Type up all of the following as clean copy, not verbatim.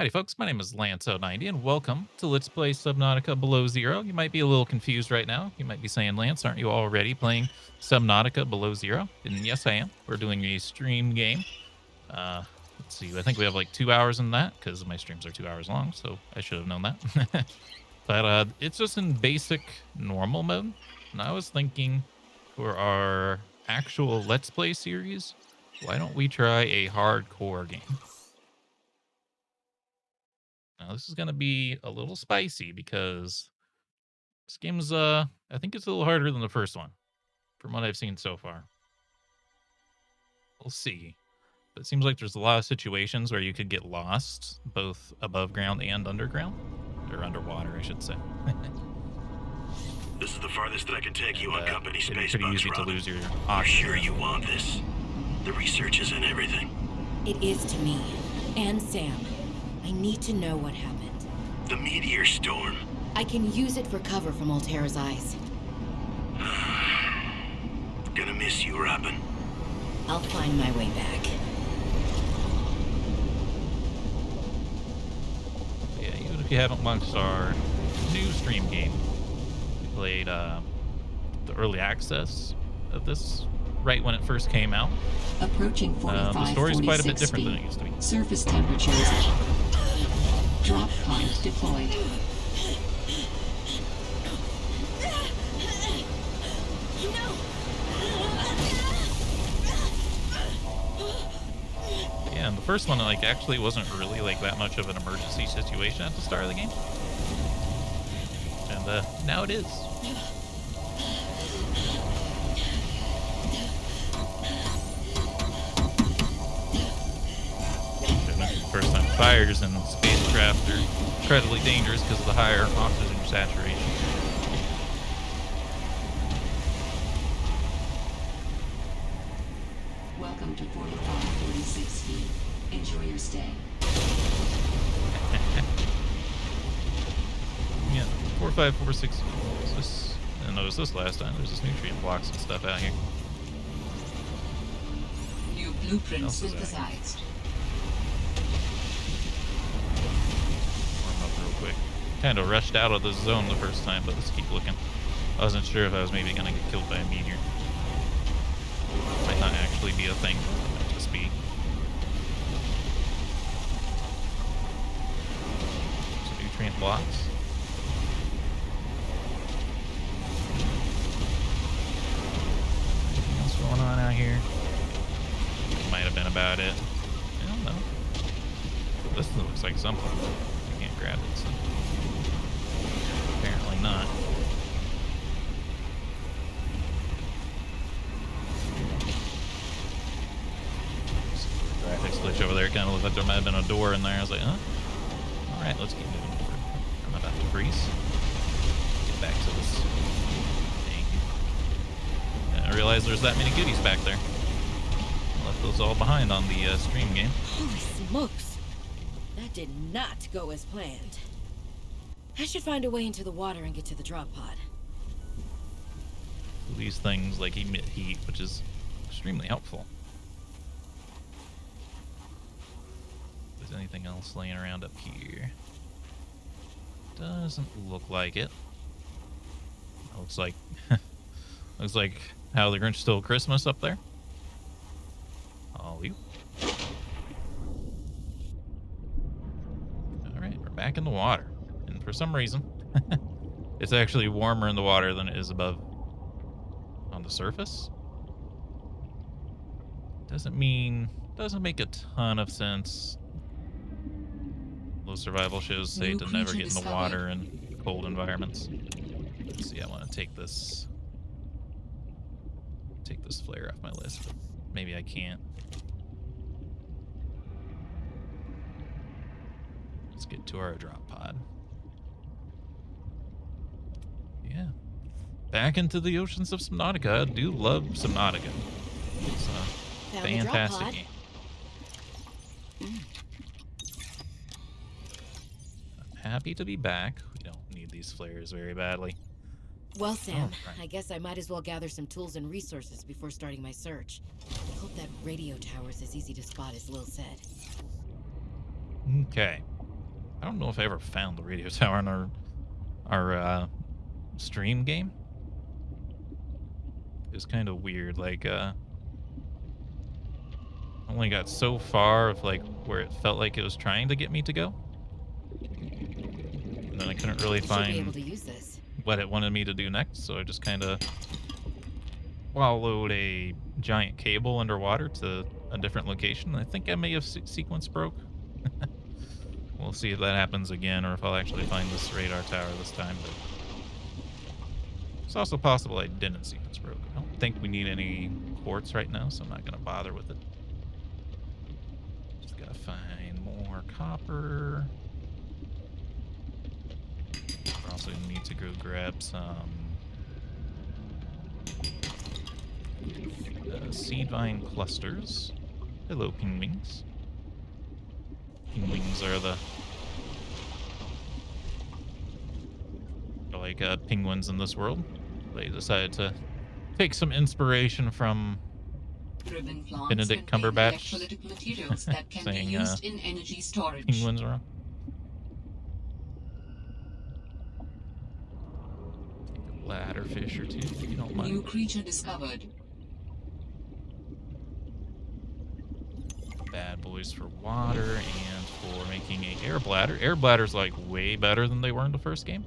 Howdy, folks. My name is Lance090, and welcome to Let's Play Subnautica Below Zero. You might be a little confused right now. You might be saying, Lance, aren't you already playing Subnautica Below Zero? And yes, I am. We're doing a stream game. Uh, let's see. I think we have like 2 hours in that because my streams are 2 hours long, so I should have known that. But it's just in basic normal mode. And I was thinking for our actual Let's Play series, why don't we try a hardcore game? Now, this is going to be a little spicy because this game's, I think it's a little harder than the first one from what I've seen so far. We'll see. But it seems like there's a lot of situations where you could get lost, both above ground and underground. Or underwater, I should say. This is the farthest that I can take you on company It'd be space pretty bus, easy to Robin. lose your You're oxygen. sure you want this? The research is in everything. It is to me, and Sam. I need to know what happened. The meteor storm. I can use it for cover from Alterra's eyes. Gonna miss you, Robin. I'll find my way back. Yeah, even if you haven't watched our new stream game, we played the early access of this right when it first came out. Approaching 45, The story's quite a bit 46 different than it feet. used to be. Surface temperatures. Drop pod deployed. Yeah, and the first one like actually wasn't really like that much of an emergency situation at the start of the game, and now it is. First time fires in spacecraft are incredibly dangerous because of the higher oxygen saturation. Welcome to 45, 46 feet. Enjoy your stay. Yeah, 4546. Is this? I didn't notice this last time. There's this nutrient blocks and stuff out here. New blueprint else is that? synthesized. Warm up real quick. Kind of rushed out of the zone the first time, but let's keep looking. I wasn't sure if I was maybe gonna get killed by a meteor. Might not actually be a thing. It might just be. Some nutrient blocks. Anything else going on out here? Might have been about it. I don't know. This looks like something. I can't grab it, so apparently not. Graphics glitch over there. Kind of looked like there might have been a door in there. I was like, huh? All right, let's keep moving forward. I'm about to freeze. Get back to this thing. I realized there's that many goodies back there. I left those all behind on the stream game. Holy smokes! That did not go as planned. I should find a way into the water and get to the drop pod. These things like emit heat, which is extremely helpful. If there's anything else laying around up here, doesn't look like it. Looks like looks like How the Grinch Stole Christmas up there. Oh, you. All right, we're back in the water, and for some reason, it's actually warmer in the water than it is above on the surface. Doesn't make a ton of sense. Those survival shows say to never get in the water in cold environments. Let's see, I want to take this flare off my list, but maybe I can't. Let's get to our drop pod. Yeah. Back into the oceans of Subnautica. I do love Subnautica. It's a Found the drop fantastic pod. game. I'm happy to be back. We don't need these flares very badly. Well, Sam, right. I guess I might as well gather some tools and resources before starting my search. I hope that radio tower's as easy to spot as Lil said. Okay. I don't know if I ever found the radio tower in our stream game. It was kind of weird. Like, only got so far of like where it felt like it was trying to get me to go, and then I couldn't really Should be able find to use this. what it wanted me to do next. So I just kind of followed a giant cable underwater to a different location. I think I may have sequence broke. We'll see if that happens again, or if I'll actually find this radar tower this time. But it's also possible I didn't sequence broke. I don't think we need any quartz right now, so I'm not going to bother with it. Just got to find more copper. We're also going to need to go grab some seed vine clusters. Hello, penguins. Penguins are like penguins in this world. They decided to take some inspiration from Ribbon plants Benedict contain Cumberbatch electrolytic materials that can be saying used in energy storage. penguins are. Take a ladderfish or two, if you don't mind. New creature discovered. Bad boys for water and for making a air bladder. Air bladder's like way better than they were in the first game.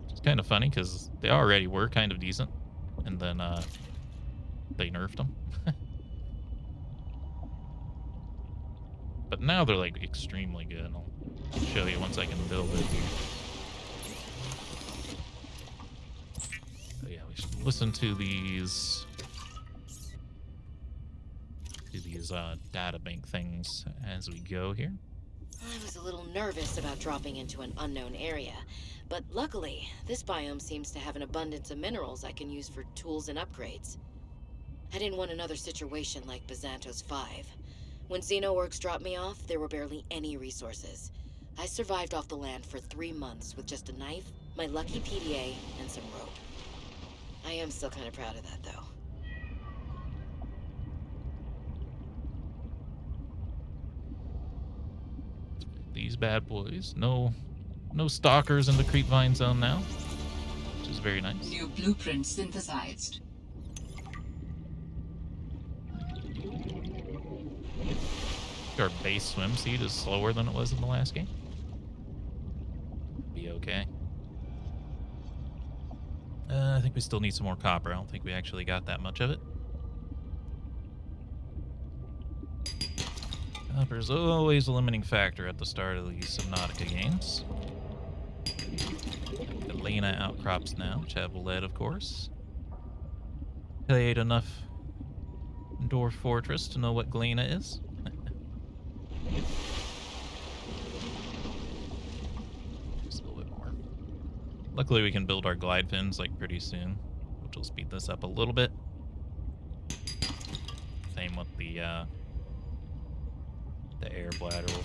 It's kind of funny because they already were kind of decent, and then they nerfed them. But now they're like extremely good. I'll show you once I can build it. So yeah, we should listen to these databank things as we go here. I was a little nervous about dropping into an unknown area, but luckily, this biome seems to have an abundance of minerals I can use for tools and upgrades. I didn't want another situation like Bazantos 5. When Xenoworks dropped me off, there were barely any resources. I survived off the land for 3 months with just a knife, my lucky PDA, and some rope. I am still kind of proud of that, though. These bad boys. No stalkers in the creep vine zone now, which is very nice. New blueprint synthesized. Our base swim speed is slower than it was in the last game. Be okay. I think we still need some more copper. I don't think we actually got that much of it. Copper's always a limiting factor at the start of these Subnautica games. The Galena outcrops now, which have lead, of course. Played enough Dwarf Fortress to know what Galena is. Just a little bit more. Luckily, we can build our glide fins like pretty soon, which will speed this up a little bit. Same with the air bladder will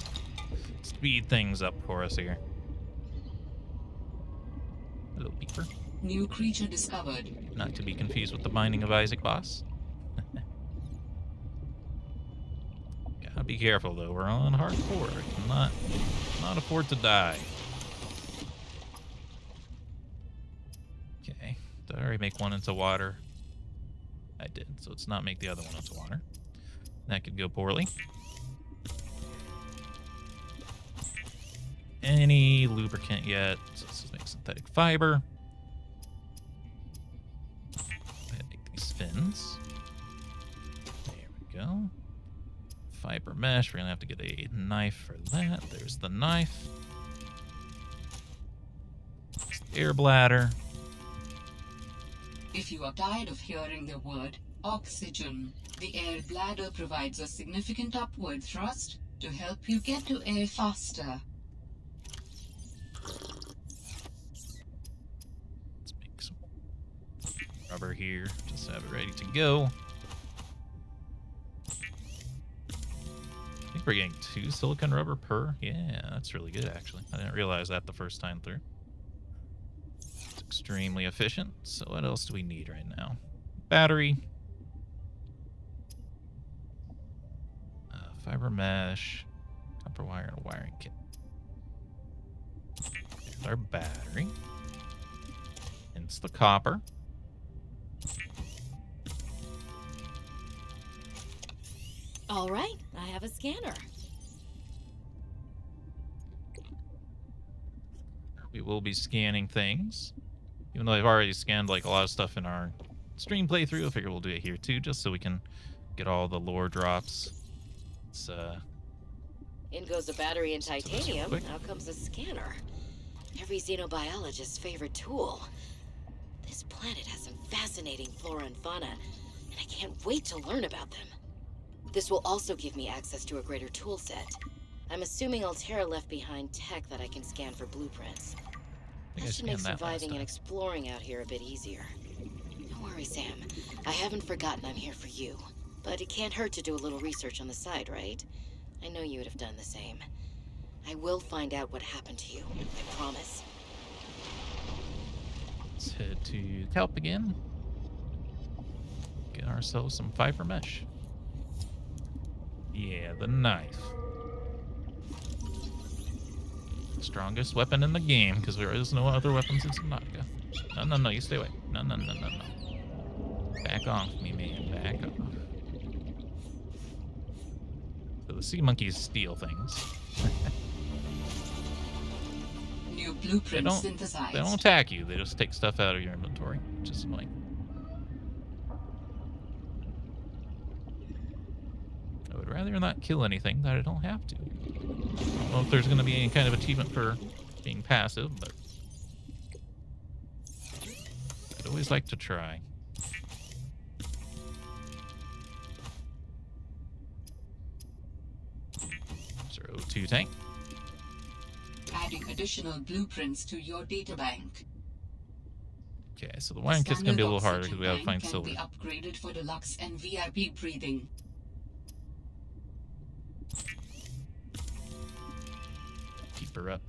speed things up for us here. Hello, beeper. New creature discovered. Not to be confused with the Binding of Isaac boss. Gotta be careful though. We're on hardcore. I cannot afford to die. Okay. Did I already make one into water? I did. So let's not make the other one into water. That could go poorly. Any lubricant yet? So let's just make synthetic fiber. Make these fins. There we go. Fiber mesh. We're gonna have to get a knife for that. There's the knife. There's the air bladder. If you are tired of hearing the word oxygen, the air bladder provides a significant upward thrust to help you get to air faster. Let's make some rubber here. Just have it ready to go. I think we're getting 2 silicon rubber per. Yeah, that's really good, actually. I didn't realize that the first time through. It's extremely efficient. So what else do we need right now? Battery. fiber mesh, copper wire, and a wiring kit. There's our battery. And it's the copper. All right, I have a scanner. We will be scanning things. Even though I've already scanned like a lot of stuff in our stream playthrough, I figure we'll do it here too, just so we can get all the lore drops. It's In goes the battery and let's do this real titanium. quick. Out comes a scanner. Every xenobiologist's favorite tool. This planet has some fascinating flora and fauna, and I can't wait to learn about them. This will also give me access to a greater tool set. I'm assuming Alterra left behind tech that I can scan for blueprints. I think I That should make scanned that last surviving and time. exploring out here a bit easier. Don't worry, Sam. I haven't forgotten I'm here for you. But it can't hurt to do a little research on the side, right? I know you would have done the same. I will find out what happened to you. I promise. Let's head to Kelp again. Get ourselves some fiber mesh. Yeah, the knife. Strongest weapon in the game, because there is no other weapons in Subnautica. No, no, no, you stay away. No, no, no, no, no. Back off me, man. Back off. So the sea monkeys steal things. New They blueprint don't synthesized. attack you. They just take stuff out of your inventory, which is annoying. I would rather not kill anything that I don't have to. I don't know if there's going to be any kind of achievement for being passive, but I'd always like to try. There's our O2 tank. Adding additional blueprints to your databank. Okay, so the wiring kit's going to be a little harder because we have to find Can silver. be upgraded for deluxe and VIP breathing. Keep her up.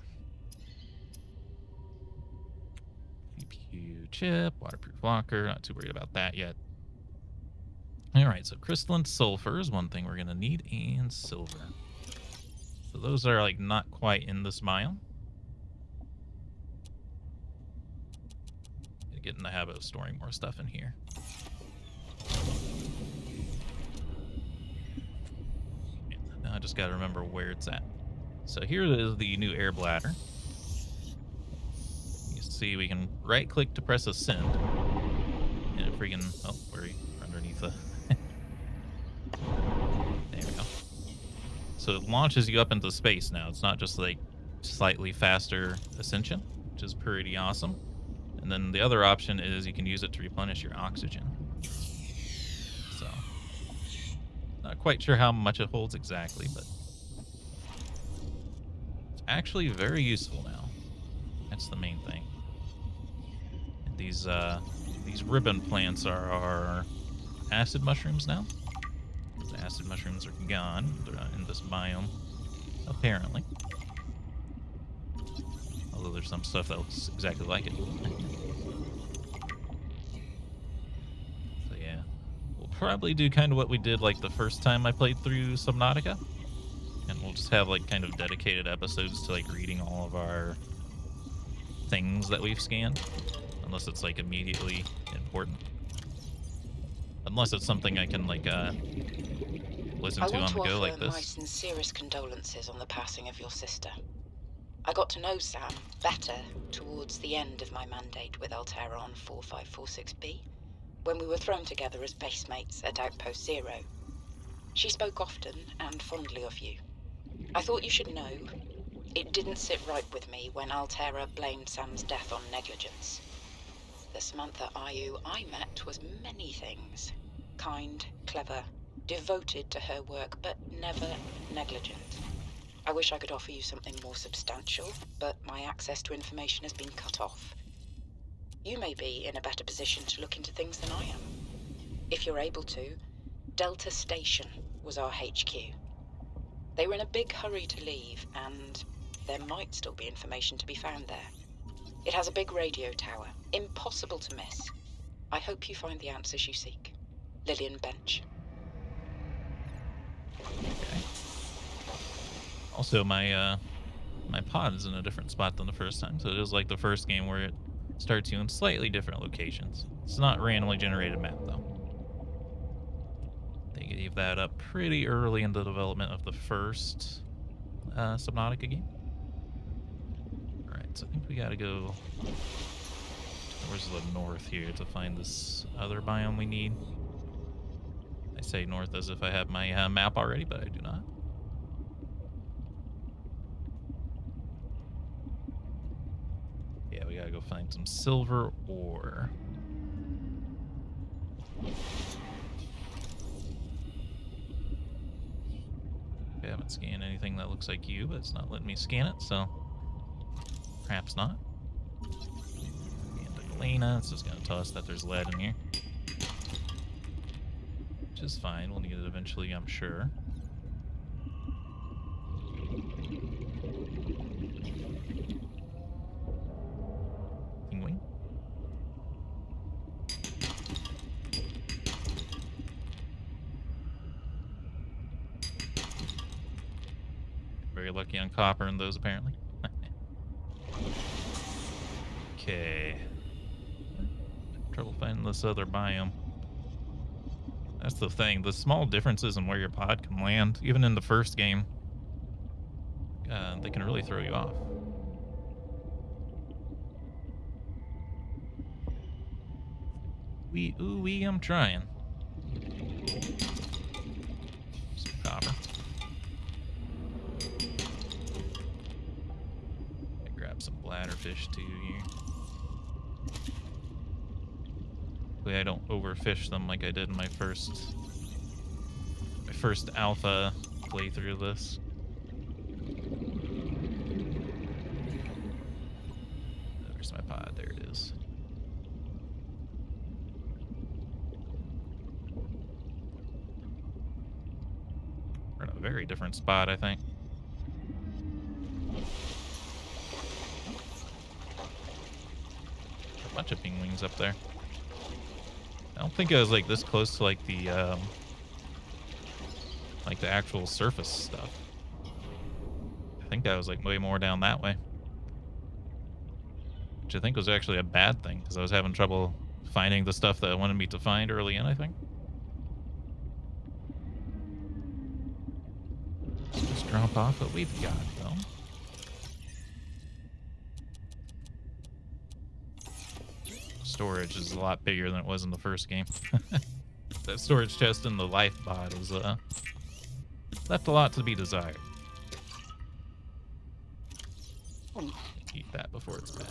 CPU chip, waterproof locker. Not too worried about that yet. Alright, so crystalline sulfur is one thing we're going to need, and silver. So those are like not quite in this biome. Gonna get in the habit of storing more stuff in here. Now I just got to remember where it's at. So here is the new air bladder. You see we can right click to press ascend. And if we can, oh, we're underneath the, there we go. So it launches you up into space now. It's not just like slightly faster ascension, which is pretty awesome. And then the other option is you can use it to replenish your oxygen. So, not quite sure how much it holds exactly, but it's actually very useful now. That's the main thing. And these ribbon plants are our acid mushrooms now. The acid mushrooms are gone. They're not in this biome, apparently. Although there's some stuff that looks exactly like it. So yeah, we'll probably do kind of what we did like the first time I played through Subnautica. And we'll just have like kind of dedicated episodes to like reading all of our things that we've scanned. Unless it's like immediately important. Unless it's something I can like listen to on the go like my this. sincerest condolences on the passing of your sister. I got to know Sam better towards the end of my mandate with Alterra on 4546B, when we were thrown together as basemates at Outpost Zero. She spoke often and fondly of you. I thought you should know, it didn't sit right with me when Alterra blamed Sam's death on negligence. The Samantha Ayu I met was many things. Kind, clever, devoted to her work, but never negligent. I wish I could offer you something more substantial, but my access to information has been cut off. You may be in a better position to look into things than I am. If you're able to, Delta Station was our HQ. They were in a big hurry to leave, and there might still be information to be found there. It has a big radio tower, impossible to miss. I hope you find the answers you seek. Lillian Bench. Okay. Also, my pod is in a different spot than the first time, so it is like the first game where it starts you in slightly different locations. It's not randomly generated map though. They gave that up pretty early in the development of the first Subnautica game. Alright, so I think we gotta go towards the north here to find this other biome we need. I say north as if I have my map already, but I do not. Yeah, we gotta go find some silver ore. I haven't scanned anything that looks like you, but it's not letting me scan it, so perhaps not. And Elena, it's just gonna tell us that there's lead in here. Which is fine, we'll need it eventually, I'm sure. Penguin. Very lucky on copper in those, apparently. Okay. Trouble finding this other biome. That's the thing. The small differences in where your pod can land, even in the first game, they can really throw you off. Ooh, I'm trying. Some copper. I grab some bladderfish too here. Hopefully I don't overfish them like I did in my first alpha playthrough of this. Where's my pod? There it is. We're in a very different spot, I think. A bunch of penguins up there. I don't think I was like this close to like the actual surface stuff. I think I was like way more down that way. Which I think was actually a bad thing, because I was having trouble finding the stuff that I wanted me to find early in, I think. Let's drop off what we've got, though. Storage is a lot bigger than it was in the first game. That storage chest in the life pod is left a lot to be desired. Eat that before it's bad.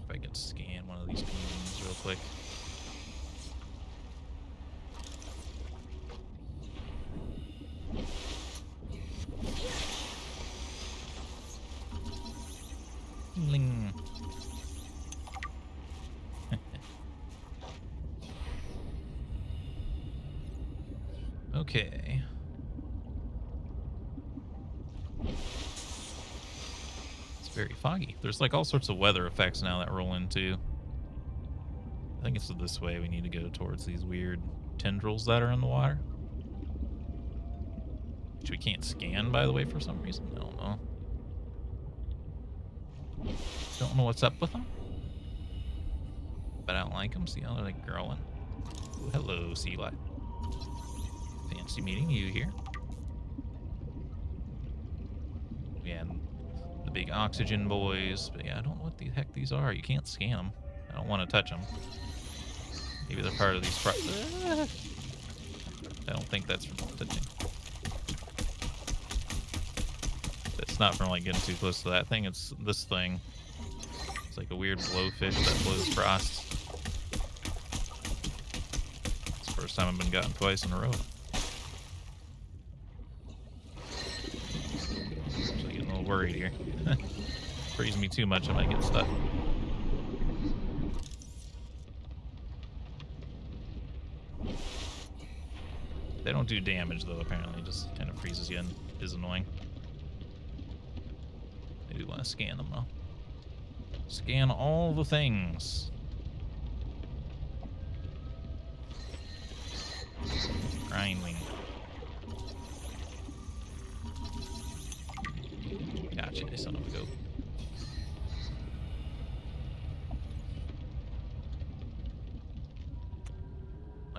If I can scan one of these penguins real quick. Ling. Okay. It's very foggy. There's like all sorts of weather effects now that roll into. I think it's this way we need to go towards these weird tendrils that are in the water. Which we can't scan, by the way, for some reason. I don't know. Don't know what's up with them. But I don't like them. See how they're like growing. Ooh, hello, sea life. Fancy meeting you here. Yeah, and the big oxygen boys. But yeah, I don't know what the heck these are. You can't scan them. I don't want to touch them. Maybe they're part of these. I don't think that's from touching. It's not from like getting too close to that thing. It's this thing. It's like a weird blowfish that blows frost. It's the first time I've been gotten twice in a row. Actually getting a little worried here. Freeze me too much, I might get stuck. They don't do damage though, apparently. It just kind of freezes you and is annoying. I do want to scan them though. Scan all the things.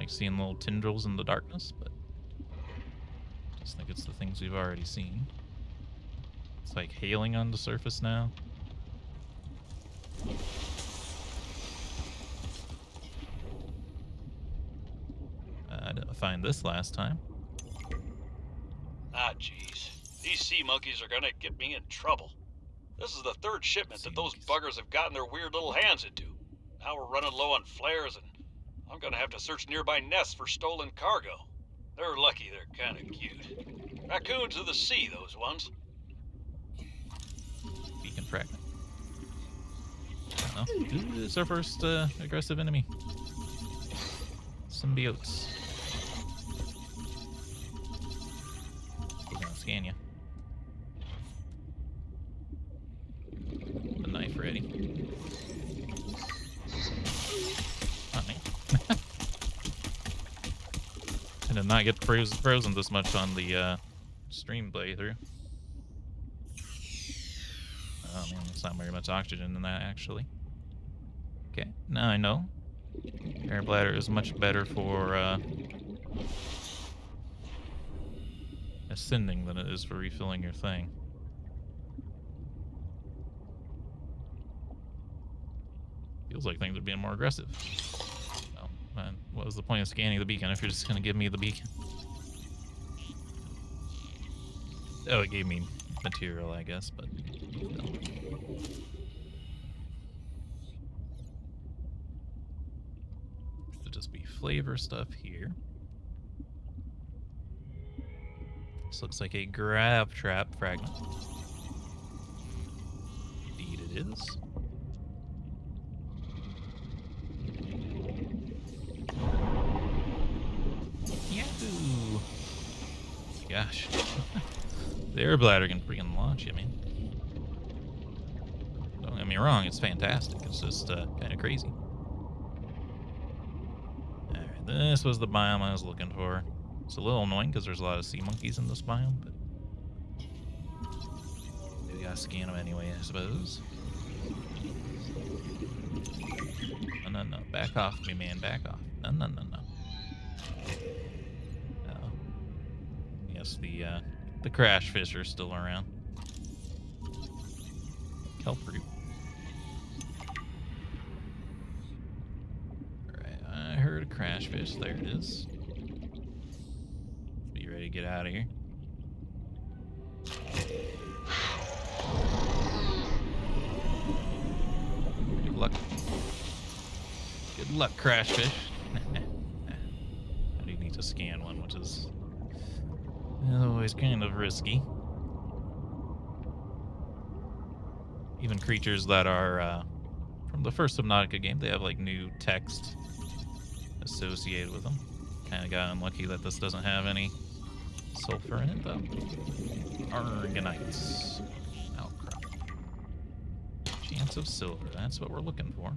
like seeing little tendrils in the darkness, but I just think it's the things we've already seen. It's like hailing on the surface now. I didn't find this last time. Ah, jeez. These sea monkeys are gonna get me in trouble. This is the third shipment that those buggers have gotten their weird little hands into. Now we're running low on flares, and I'm gonna have to search nearby nests for stolen cargo. They're lucky they're kinda cute. Raccoons of the sea, those ones. Beacon fragment. I don't know. Ooh, it's our first aggressive enemy. Symbiotes. He's gonna scan you. The knife ready. Not me. I did not get frozen this much on the stream playthrough. Oh man, there's not very much oxygen in that actually. Okay, now I know. Air bladder is much better for ascending than it is for refilling your thing. Feels like things are being more aggressive. Oh, man, what was the point of scanning the beacon if you're just gonna give me the beacon? Oh, it gave me material, I guess, but still. Should just be flavor stuff here. This looks like a grab trap fragment. Indeed it is. Yahoo! Gosh. The air bladder can freaking launch you, man. Don't get me wrong, it's fantastic. It's just kind of crazy. Alright, this was the biome I was looking for. It's a little annoying because there's a lot of sea monkeys in this biome, but we gotta scan them anyway, I suppose. No, no, back off me, man, back off. No, no, no, no. Oh. Yes, the crash fish are still around. Kelp root. Alright, I heard a crash fish. There it is. Be ready to get out of here. Good luck. Good luck, crash fish. I do need to scan one, which is always kind of risky. Even creatures that are from the first Subnautica game, they have like new text associated with them. Kind of got unlucky that this doesn't have any sulfur in it, though. Arganites. Outcrop. Chance of silver. That's what we're looking for.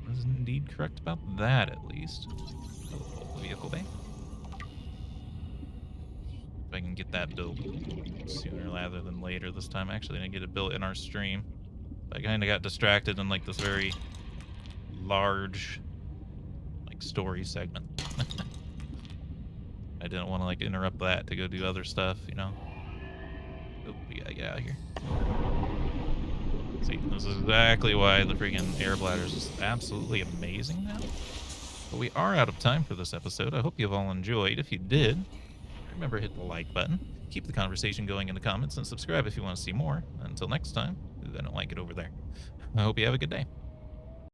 Was indeed correct about that, at least. Oh, vehicle bay. If I can get that built sooner rather than later this time. Actually, I get it built in our stream. I kind of got distracted in like this very large like story segment. I didn't want to like interrupt that to go do other stuff, you know. Oh, we gotta get out of here. See, this is exactly why the freaking air bladder is just absolutely amazing now. But we are out of time for this episode. I hope you've all enjoyed. If you did, remember hit the like button. Keep the conversation going in the comments and subscribe if you want to see more. Until next time, I don't like it over there. I hope you have a good day.